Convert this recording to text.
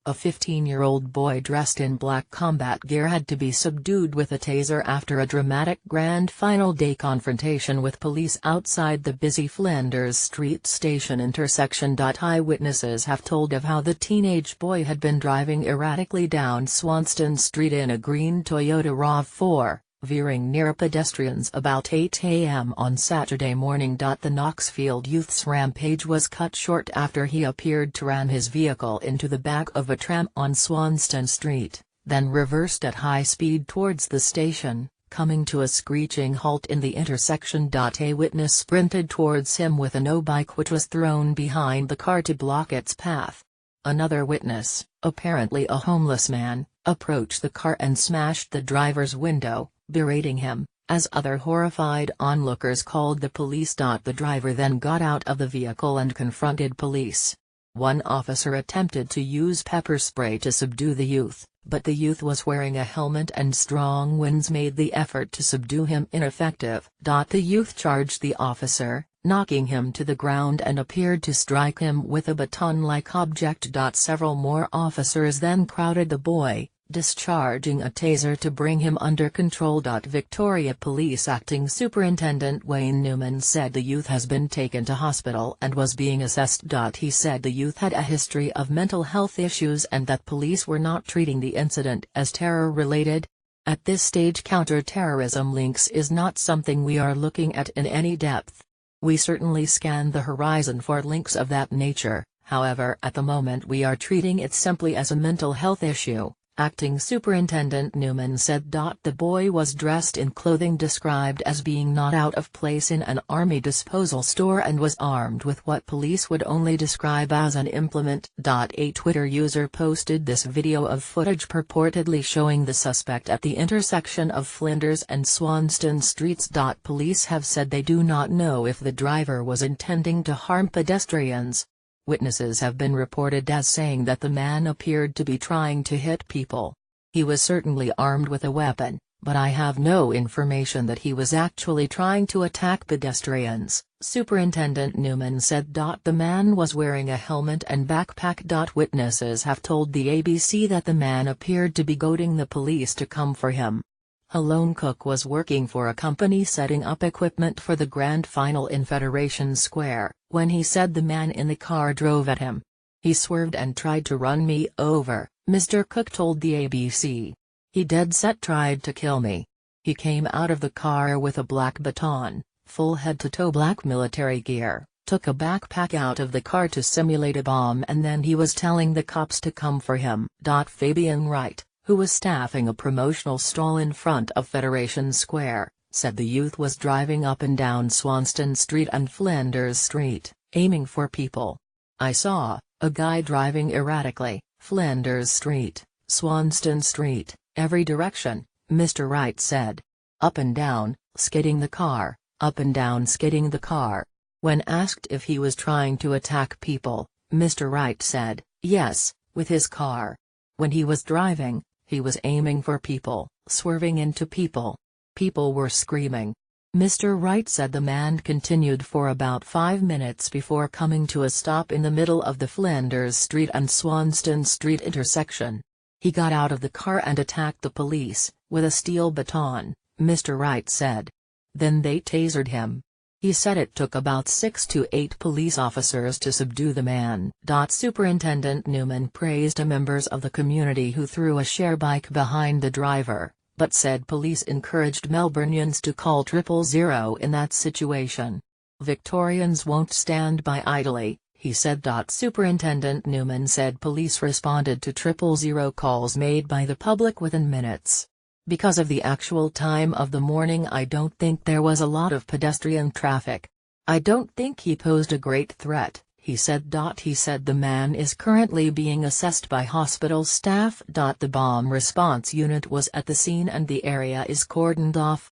A 15-year-old boy dressed in black combat gear had to be subdued with a taser after a dramatic Grand Final day confrontation with police outside the busy Flinders Street station intersection. Eyewitnesses have told of how the teenage boy had been driving erratically down Swanston Street in a green Toyota RAV4, veering near pedestrians about 8 a.m. on Saturday morning. The Knoxfield youth's rampage was cut short after he appeared to ram his vehicle into the back of a tram on Swanston Street, then reversed at high speed towards the station, coming to a screeching halt in the intersection. A witness sprinted towards him with an O-bike which was thrown behind the car to block its path. Another witness, apparently a homeless man, approached the car and smashed the driver's window, berating him, as other horrified onlookers called the police. The driver then got out of the vehicle and confronted police. One officer attempted to use pepper spray to subdue the youth, but the youth was wearing a helmet and strong winds made the effort to subdue him ineffective. The youth charged the officer, knocking him to the ground and appeared to strike him with a baton-like object. Several more officers then crowded the boy, discharging a taser to bring him under control. Victoria Police Acting Superintendent Wayne Newman said the youth has been taken to hospital and was being assessed. He said the youth had a history of mental health issues and that police were not treating the incident as terror-related. At this stage, counter-terrorism links is not something we are looking at in any depth. We certainly scan the horizon for links of that nature, however at the moment we are treating it simply as a mental health issue. Acting Superintendent Newman said. The boy was dressed in clothing described as being not out of place in an army disposal store and was armed with what police would only describe as an implement. A Twitter user posted this video of footage purportedly showing the suspect at the intersection of Flinders and Swanston Streets. Police have said they do not know if the driver was intending to harm pedestrians. Witnesses have been reported as saying that the man appeared to be trying to hit people. He was certainly armed with a weapon, but I have no information that he was actually trying to attack pedestrians, Superintendent Newman said. The man was wearing a helmet and backpack. Witnesses have told the ABC that the man appeared to be goading the police to come for him. A lone cook was working for a company setting up equipment for the Grand Final in Federation Square, when he said the man in the car drove at him. He swerved and tried to run me over, Mr. Cook told the ABC. He dead set tried to kill me. He came out of the car with a black baton, full head-to-toe black military gear, took a backpack out of the car to simulate a bomb, and then he was telling the cops to come for him. Fabian Wright, who was staffing a promotional stall in front of Federation Square, said the youth was driving up and down Swanston Street and Flinders Street, aiming for people. I saw a guy driving erratically, Flinders Street, Swanston Street, every direction, Mr. Wright said. Up and down, skidding the car, up and down skidding the car. When asked if he was trying to attack people, Mr. Wright said, yes, with his car. When he was driving, he was aiming for people, swerving into people. People were screaming. Mr. Wright said the man continued for about 5 minutes before coming to a stop in the middle of the Flinders Street and Swanston Street intersection. He got out of the car and attacked the police, with a steel baton, Mr. Wright said. Then they tasered him. He said it took about 6 to 8 police officers to subdue the man. Superintendent Newman praised members of the community who threw a share bike behind the driver, but said police encouraged Melbournians to call 000 in that situation. Victorians won't stand by idly, he said. Superintendent Newman said police responded to 000 calls made by the public within minutes. Because of the actual time of the morning, I don't think there was a lot of pedestrian traffic. I don't think he posed a great threat, he said. He said the man is currently being assessed by hospital staff. The bomb response unit was at the scene and the area is cordoned off,